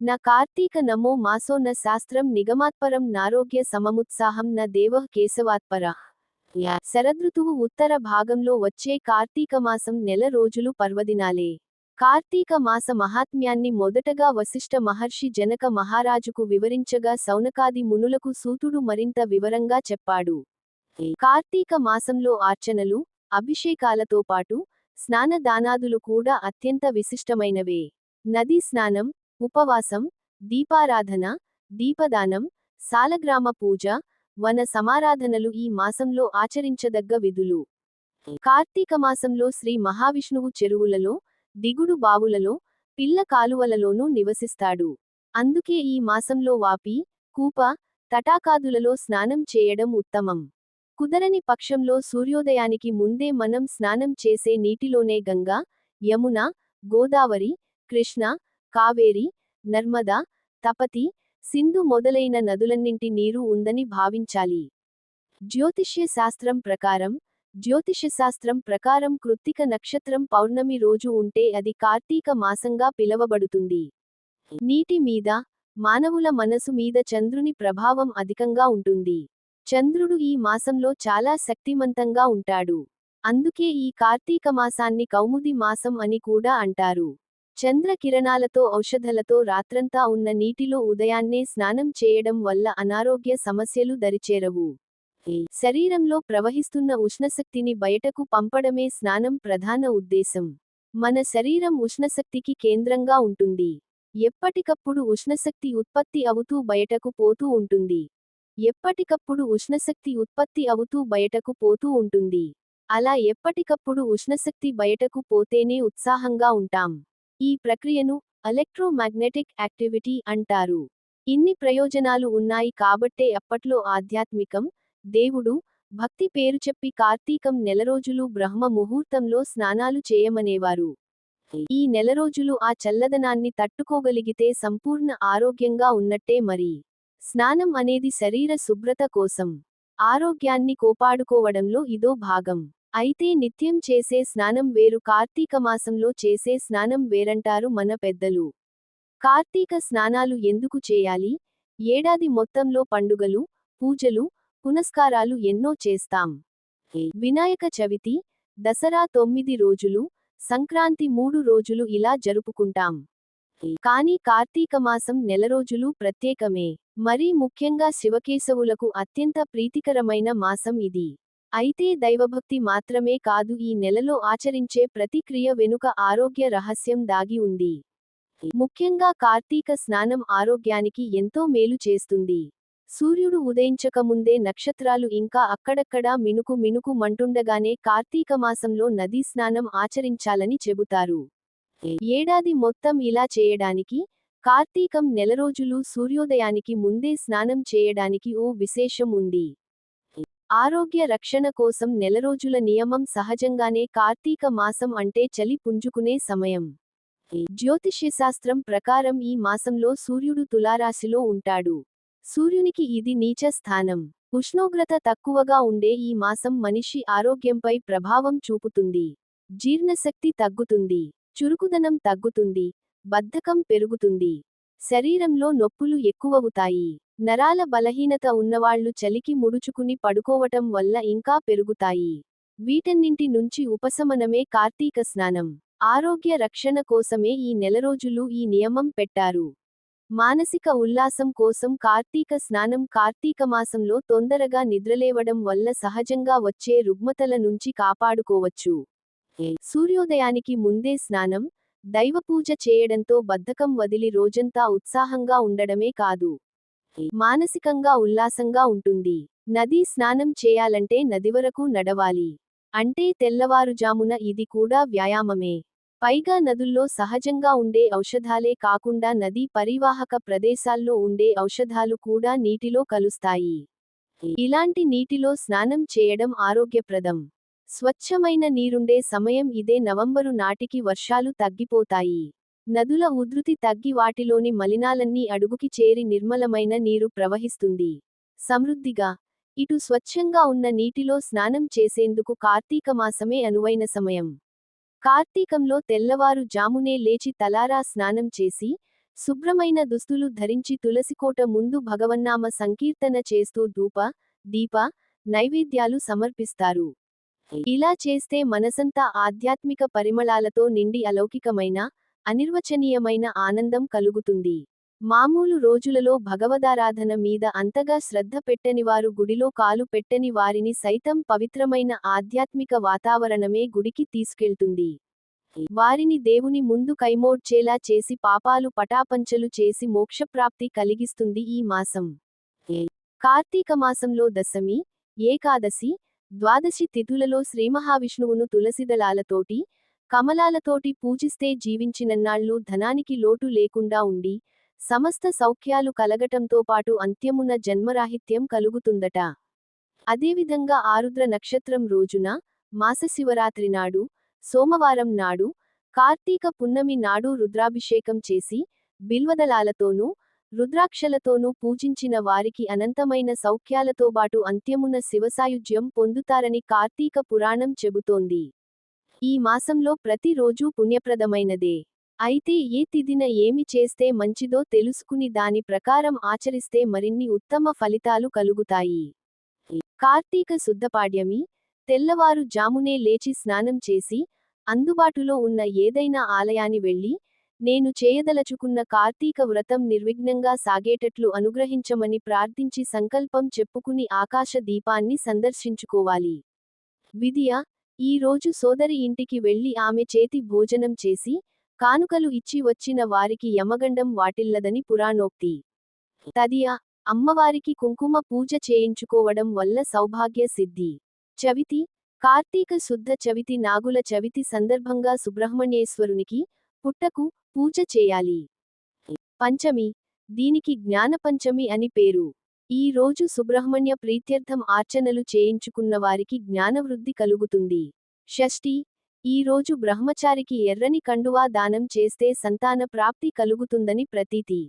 న కార్తీక నమో మాసో న శాస్త్రం నిగమాత్పరం నారోగ్య సమముత్సాహం న దేవః కేశవాత్పరః. శరదృతువు ఉత్తర భాగంలో వచ్చే కార్తీక మాసం నెల రోజులు పర్వదినాలే. కార్తీక మాస మహాత్మ్యాన్ని మొదటగా వశిష్ఠ మహర్షి జనక మహారాజుకు వివరించగా సౌనకాది మునులకు సూతుడు మరింత వివరంగా చెప్పాడు. కార్తీక మాసంలో అర్చనలు, అభిషేకాలతో పాటు స్నాన దానాదులు కూడా అత్యంత విశిష్టమైనవే. నదీ స్నానం, ఉపవాసం, దీపారాధన, దీపదానం, సాలగ్రామ పూజ, వన సమారాధనలు ఈ మాసంలో ఆచరించదగ్గ విధులు. కార్తీక మాసంలో శ్రీ మహావిష్ణువు చెరువులలో, దిగుడు బావులలో, పిల్ల కాలువలలోనూ నివసిస్తాడు. అందుకే ఈ మాసంలో వాపి, కూప, తటాకాదులలో స్నానం చేయడం ఉత్తమం. కుదరని పక్షంలో సూర్యోదయానికి ముందే మనం స్నానం చేసే నీటిలోనే గంగా, యమున, గోదావరి, కృష్ణ, కావేరి, నర్మదా, తపతి, సింధు మొదలైన నదులన్నింటి నీరు ఉందని భావించాలి. జ్యోతిష్యశాస్త్రం ప్రకారం కృత్తిక నక్షత్రం పౌర్ణమి రోజు ఉంటే అది కార్తీక మాసంగా పిలవబడుతుంది. నీటి మీద, మానవుల మనసు మీద చంద్రుని ప్రభావం అధికంగా ఉంటుంది. చంద్రుడు ఈ మాసంలో చాలా శక్తిమంతంగా ఉంటాడు. అందుకే ఈ కార్తీక మాసాన్ని కౌముది మాసం అని కూడా అంటారు. చంద్ర కిరణాలతో ఔషధలతో రాత్రంతా ఉన్న నీటిలో ఉదయాన్నే స్నానం చేయడం వల్ల అనారోగ్య సమస్యలు దరిచేరవు. శరీరంలో ప్రవహిస్తున్న ఉష్ణశక్తిని బయటకు పంపడమే స్నానం ప్రధాన ఉద్దేశం. మన శరీరం ఉష్ణశక్తికి కేంద్రంగా ఉంటుంది. ఎప్పటికప్పుడు ఉష్ణశక్తి ఉత్పత్తి అవుతూ బయటకు పోతూ ఉంటుంది. అలా ఎప్పటికప్పుడు ఉష్ణశక్తి బయటకు పోతేనే ఉత్సాహంగా ఉంటాం. ఈ ప్రక్రియను ఎలక్ట్రోమాగ్నెటిక్ యాక్టివిటీ అంటారు. ఇన్ని ప్రయోజనాలు ఉన్నాయి కాబట్టే అప్పట్లో ఆధ్యాత్మికం, దేవుడు, భక్తి పేరు చెప్పి కార్తీకం నెలరోజులు బ్రహ్మ ముహూర్తంలో స్నానాలు చేయమనేవారు. ఈ నెలరోజులు ఆ చల్లదనాన్ని తట్టుకోగలిగితే సంపూర్ణ ఆరోగ్యంగా ఉన్నట్టే మరి. స్నానం అనేది శరీర శుభ్రత కోసం, ఆరోగ్యాన్ని కోపాడుకోవడంలో ఇదో భాగం. అయితే నిత్యం చేసే స్నానం వేరు, కార్తీక మాసంలో చేసే స్నానం వేరంటారు మన పెద్దలు. కార్తీక స్నానాలు ఎందుకు చేయాలి? ఏడాది మొత్తంలో పండుగలు, పూజలు, పునస్కారాలు ఎన్నో చేస్తాం. వినాయక చవితి, దసరా 9 రోజులు, సంక్రాంతి 3 రోజులు ఇలా జరుపుకుంటాం. కానీ కార్తీక మాసం నెలరోజులు ప్రత్యేకమే. మరీ ముఖ్యంగా శివకేశవులకు అత్యంత ప్రీతికరమైన మాసం ఇది. అయితే దైవభక్తి మాత్రమే కాదు, ఈ నెలలో ఆచరించే ప్రతి క్రియ వెనుక ఆరోగ్య రహస్యం దాగి ఉంది. ముఖ్యంగా కార్తీక స్నానం ఆరోగ్యానికి ఎంతో మేలు చేస్తుంది. సూర్యుడు ఉదయించకముందే నక్షత్రాలు ఇంకా అక్కడక్కడా మినుకు మినుకు మంటుండగానే కార్తీక మాసంలో నదీ స్నానం ఆచరించాలని చెబుతారు. ఏడాది మొత్తం ఇలా చేయడానికి, కార్తీకం నెలరోజులు సూర్యోదయానికి ముందే స్నానం చేయడానికి ఓ విశేషం ఉంది. ఆరోగ్య రక్షణ కోసం నెలరోజుల నియమం. సహజంగానే కార్తీక మాసం అంటే చలి పుంజుకునే సమయం. జ్యోతిష్యశాస్త్రం ప్రకారం ఈ మాసంలో సూర్యుడు తులారాశిలో ఉంటాడు. సూర్యునికి ఇది నీచ స్థానం. ఉష్ణోగ్రత తక్కువగా ఉండే ఈ మాసం మనిషి ఆరోగ్యంపై ప్రభావం చూపుతుంది. జీర్ణశక్తి తగ్గుతుంది, చురుకుదనం తగ్గుతుంది, బద్ధకం పెరుగుతుంది, శరీరంలో నొప్పులు ఎక్కువవుతాయి. నరాల బలహీనత ఉన్నవాళ్లు చలికి ముడుచుకుని పడుకోవటం వల్ల ఇంకా పెరుగుతాయి. వీటన్నింటి నుంచి ఉపశమనమే కార్తీక స్నానం. ఆరోగ్య రక్షణ కోసమే ఈ నెలరోజులు ఈ నియమం పెట్టారు. మానసిక ఉల్లాసం కోసం కార్తీక స్నానం. కార్తీక మాసంలో తొందరగా నిద్రలేవడం వల్ల సహజంగా వచ్చే రుగ్మతల నుంచి కాపాడుకోవచ్చు. సూర్యోదయానికి ముందే స్నానం, దైవపూజ చేయడంతో బద్ధకం వదిలి రోజంతా ఉత్సాహంగా ఉండడమే కాదు, మానసికంగా ఉల్లాసంగా ఉంటుంది. నదీ స్నానం చేయాలంటే నదివరకు నడవాలి. అంటే తెల్లవారుజామున. ఇది కూడా వ్యాయామమే. పైగా నదుల్లో సహజంగా ఉండే ఔషధాలే కాకుండా నదీ పరివాహక ప్రదేశాల్లో ఉండే ఔషధాలు కూడా నీటిలో కలుస్తాయి. ఇలాంటి నీటిలో స్నానం చేయడం ఆరోగ్యప్రదం. స్వచ్ఛమైన నీరుండే సమయం ఇదే. నవంబరు నాటికి వర్షాలు తగ్గిపోతాయి. నదుల ఉధృతి తగ్గి వాటిలోని మలినాలన్నీ అడుగుకి చేరి నిర్మలమైన నీరు ప్రవహిస్తుంది సమృద్ధిగా. ఇటు స్వచ్ఛంగా ఉన్న నీటిలో స్నానం చేసేందుకు కార్తీక మాసమే అనువైన సమయం. కార్తీకంలో తెల్లవారు జామునే లేచి తలారా స్నానం చేసి, శుభ్రమైన దుస్తులు ధరించి తులసికోట ముందు భగవన్నామ సంకీర్తన చేస్తూ ధూప, దీప, నైవేద్యాలు సమర్పిస్తారు. ఇలా చేస్తే మనసంతా ఆధ్యాత్మిక పరిమళాలతో నిండి అలౌకికమైన, అనిర్వచనీయమైన ఆనందం కలుగుతుంది. మామూలు రోజులలో భగవదారాధన మీద అంతగా శ్రద్ధ పెట్టనివారు గుడిలో కాలు పెట్టని వారిని సైతం పవిత్రమైన ఆధ్యాత్మిక వాతావరణమే గుడికి తీసుకెళ్తుంది. వారిని దేవుని ముందు కైమోడ్చేలా చేసి పాపాలు పటాపంచలు చేసి మోక్షప్రాప్తి కలిగిస్తుంది ఈ మాసం. కార్తీక మాసంలో దశమి, ఏకాదశి, ద్వాదశి తిథులలో శ్రీమహావిష్ణువును తులసిదళాలతోటి, కమలాలతోటి పూజిస్తే జీవించినన్నాళ్ళు ధనానికి లోటు లేకుండా ఉండి, సమస్త సౌఖ్యాలు కలగటంతో పాటు అంత్యమున జన్మరాహిత్యం కలుగుతుందట. అదేవిధంగా ఆరుద్ర నక్షత్రం రోజున, మాసశివరాత్రి నాడు, సోమవారం నాడు, కార్తీక పున్నమి నాడు రుద్రాభిషేకం చేసి, బిల్వదళాలతోనూ, రుద్రాక్షలతోనూ పూజించిన వారికి అనంతమైన సౌఖ్యాలతోబాటు అంత్యమున శివసాయుజ్యం పొందుతారని కార్తీక పురాణం చెబుతోంది. ఈ మాసంలో ప్రతి రోజూ పుణ్యప్రదమైనదే. అయితే ఏ తిథిన ఏమి చేస్తే మంచిదో తెలుసుకుని దాని ప్రకారం ఆచరిస్తే మరిన్ని ఉత్తమ ఫలితాలు కలుగుతాయి. కార్తీక శుద్ధపాడ్యమి, తెల్లవారు జామునే లేచి స్నానం చేసి, అందుబాటులో ఉన్న ఏదైనా ఆలయాని వెళ్లి, నేను చేయదలచుకున్న కార్తీక వ్రతం నిర్విఘ్నంగా సాగేటట్లు అనుగ్రహించమని ప్రార్థించి సంకల్పం చెప్పుకుని ఆకాశ దీపాన్ని సందర్శించుకోవాలి. విధియ, ఈ రోజు సోదరి ఇంటికి వెళ్లి ఆమె చేతి భోజనం చేసి, కానుకలు ఇచ్చి వచ్చిన వారికి యమగండం వాటిల్లదని పురాణోక్తి. తదియ, అమ్మవారికి కుంకుమ పూజ చేయించుకోవడం వల్ల సౌభాగ్య సిద్ధి. చవితి, కార్తీక శుద్ధ చవితి నాగుల చవితి సందర్భంగా సుబ్రహ్మణ్యేశ్వరునికి, పుట్టకు, పూజ చేయాలి. పంచమి, దీనికి జ్ఞానపంచమి అని పేరు. ఈ రోజు సుబ్రహ్మణ్య ప్రీత్యర్థం ఆర్చనలు చేయించుకున్న వారికి జ్ఞానవృద్ధి కలుగుతుంది. షష్ఠి, ఈ రోజు బ్రహ్మచారికి ఎర్రని కండువా దానం చేస్తే సంతాన ప్రాప్తి కలుగుతుందని ప్రతీతి.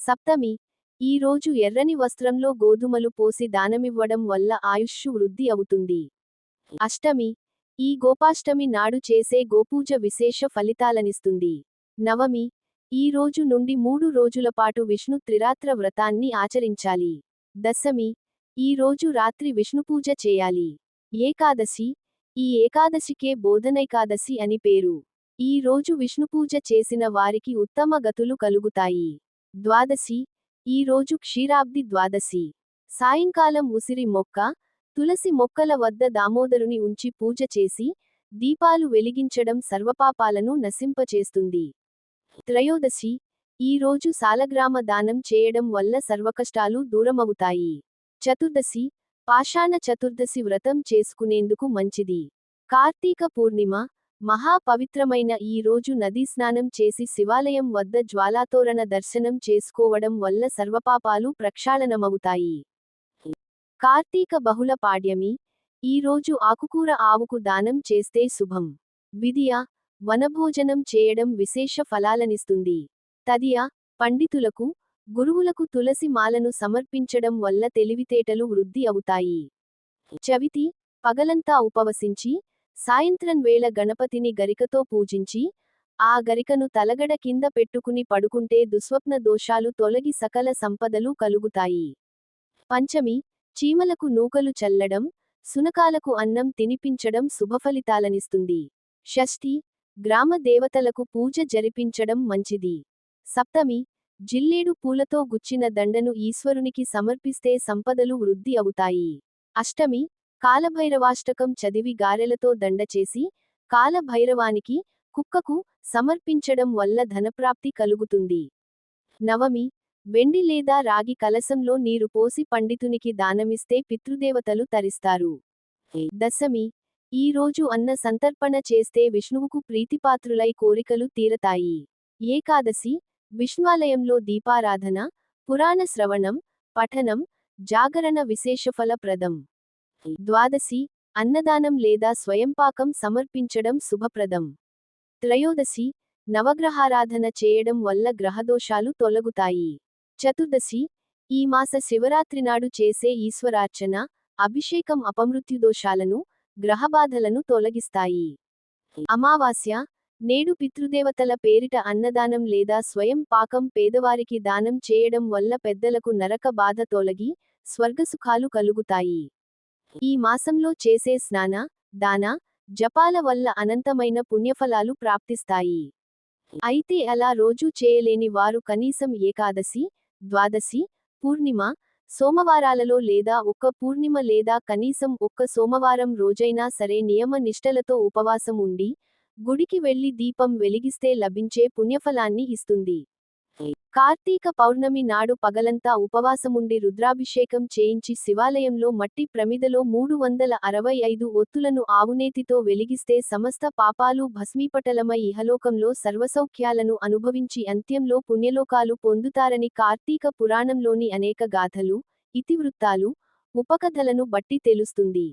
సప్తమి, ఈ రోజు ఎర్రని వస్త్రంలో గోధుమలు పోసి దానమివ్వడం వల్ల ఆయుష్షు వృద్ధి అవుతుంది. అష్టమి, ఈ గోపాష్టమి నాడు చేసే గోపూజ విశేష ఫలితాలనిస్తుంది. నవమి, ఈ రోజు నుండి 3 రోజుల పాటు విష్ణు త్రిరాత్ర వ్రతాన్ని ఆచరించాలి. దశమి, ఈ రోజు రాత్రి విష్ణుపూజ చేయాలి. ఏకాదశి, ఈ ఏకాదశికే బోధనైకాదశి అని పేరు. ఈ రోజు విష్ణుపూజ చేసిన వారికి ఉత్తమ గతులు కలుగుతాయి. ద్వాదశి, ఈ రోజు క్షీరాబ్ది ద్వాదశి. సాయంకాలం ఉసిరి మొక్క, తులసి మొక్కల వద్ద దామోదరుని ఉంచి పూజ చేసి, దీపాలు వెలిగించడం సర్వపాపాలను నశింపచేస్తుంది. త్రయోదశి, ఈ రోజు సాలగ్రామ దానం చేయడం వల్ల సర్వకష్టాలు దూరమవుతాయి. చతుర్దశి, పాషాణ చతుర్దశి వ్రతం చేసుకునేందుకు మంచిది. కార్తీక పూర్ణిమ, మహా పవిత్రమైన ఈ రోజు నదీ స్నానం చేసి శివాలయం వద్ద జ్వాలాతోరణ దర్శనం చేసుకోవడం వల్ల సర్వపాపాలు ప్రక్షాళనమవుతాయి. కార్తీక బహుళ పాడ్యమి, ఈ రోజు ఆకుకూర ఆవుకు దానం చేస్తే శుభం. విధియ, వనభోజనం చేయడం విశేష ఫలాలనిస్తుంది. తదియ, పండితులకు, గురువులకు తులసి మాలను సమర్పించడం వల్ల తెలివితేటలు వృద్ధి అవుతాయి. చవితి, పగలంతా ఉపవసించి, సాయంత్రం వేళ గణపతిని గరికతో పూజించి, ఆ గరికను తలగడ కింద పెట్టుకుని పడుకుంటే దుస్వప్న దోషాలు తొలగి సకల సంపదలు కలుగుతాయి. పంచమి, చీమలకు నూకలు చల్లడం, సునకాలకు అన్నం తినిపించడం శుభఫలితాలనిస్తుంది. షష్ఠి, గ్రామ దేవతలకు పూజ జరిపించడం మంచిది. సప్తమి, జిల్లేడు పూలతో గుచ్చిన దండను ఈశ్వరునికి సమర్పిస్తే సంపదలు వృద్ధి అవుతాయి. అష్టమి, కాలభైరవాష్టకం చదివి గారెలతో దండ చేసి, కాలభైరవానికి, కుక్కకు సమర్పించడం వల్ల ధనప్రాప్తి కలుగుతుంది. నవమి, వెండి లేదా రాగి కలశంలో నీరు పోసి పండితునికి దానమిస్తే పితృదేవతలు తరిస్తారు. దశమి, ఈ రోజు అన్న సంతర్పణ చేస్తే విష్ణువుకు ప్రీతిపాత్రులై కోరికలు తీరతాయి. ఏకాదశి, విష్ణువాలయంలో దీపారాధన, పురాణ శ్రవణం, పఠనం, జాగరణ విశేషఫలప్రదం. ద్వాదశి, అన్నదానం లేదా స్వయంపాకం సమర్పించడం శుభప్రదం. త్రయోదశి, నవగ్రహారాధన చేయడం వల్ల గ్రహదోషాలు తొలగుతాయి. చతుర్దశి, ఈ మాస శివరాత్రినాడు చేసే ఈశ్వరార్చన, అభిషేకం అపమృత్యుదోషాలను, గ్రహబాధలను తొలగిస్తాయి. అమావాస్య, నేడు పితృదేవతల పేరిట అన్నదానం లేదా స్వయం పాకం పేదవారికి దానం చేయడం వల్ల పెద్దలకు నరక బాధ తొలగి, స్వర్గసుఖాలు కలుగుతాయి. ఈ మాసంలో చేసే స్నాన, దాన, జపాల వల్ల అనంతమైన పుణ్యఫలాలు ప్రాప్తిస్తాయి. అయితే అలా రోజూ చేయలేని వారు కనీసం ఏకాదశి, ద్వాదశి, పూర్ణిమ, సోమవారాలలో లేదా ఒక్క పూర్ణిమ లేదా కనీసం ఒక్క సోమవారం రోజైనా సరే నియమ నిష్టలతో ఉపవాసం ఉండి, గుడికి వెళ్లి దీపం వెలిగిస్తే లభించే పుణ్యఫలాన్ని ఇస్తుంది. కార్తీక పౌర్ణమి నాడు పగలంతా ఉపవాసముండి రుద్రాభిషేకం చేయించి శివాలయంలో మట్టి ప్రమిదలో 365 ఒత్తులను ఆవునేతితో వెలిగిస్తే సమస్త పాపాలు భస్మీపటలమై ఇహలోకంలో సర్వసౌఖ్యాలను అనుభవించి అంత్యంలో పుణ్యలోకాలు పొందుతారని కార్తీక పురాణంలోని అనేక గాథలు, ఇతివృత్తాలు, ఉపకథలను బట్టి తెలుస్తుంది.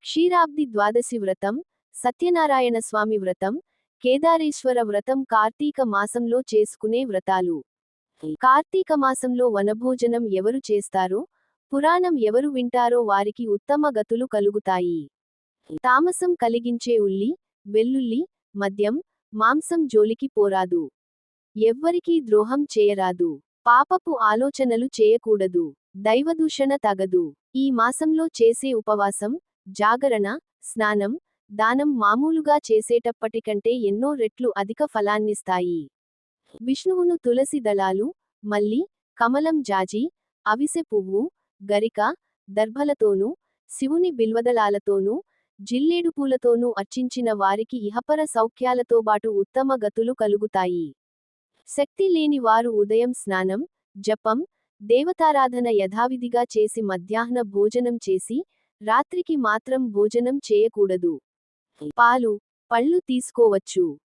క్షీరాబ్ది ద్వాదశి వ్రతం, సత్యనారాయణ స్వామి వ్రతం, కేదారేశ్వర వ్రతం కార్తీక మాసంలో చేసుకునే వ్రతాలు. కార్తీక మాసంలో వనభోజనం ఎవరు చేస్తారో, పురాణం ఎవరు వింటారో వారికి ఉత్తమ గతులు కలుగుతాయి. తామసం కలిగించే ఉల్లి, వెల్లుల్లి, మద్యం, మాంసం జోలికి పోరాదు. ఎవ్వరికీ ద్రోహం చేయరాదు. పాపపు ఆలోచనలు చేయకూడదు. దైవదూషణ తగదు. ఈ మాసంలో చేసే ఉపవాసం, జాగరణ, స్నానం, దానం మామూలుగా చేసేటప్పటికంటే ఎన్నో రెట్లు అధిక ఫలాన్నిస్తాయి. విష్ణువును తులసి దళాలు, మల్లి, కమలం జాజి, అవిసె పువ్వు, గరిక, దర్భలతోనూ, శివుని బిల్వదళాలతోనూ, జిల్లేడు పూలతోనూ అర్చించిన వారికి ఇహపర సౌఖ్యాలతోబాటు ఉత్తమ గతులు కలుగుతాయి. శక్తి లేని వారు ఉదయం స్నానం, జపం, దేవతారాధన యథావిధిగా చేసి మధ్యాహ్న భోజనం చేసి, రాత్రికి మాత్రం భోజనం చేయకూడదు. పాలు, పళ్ళు తీసుకోవచ్చు.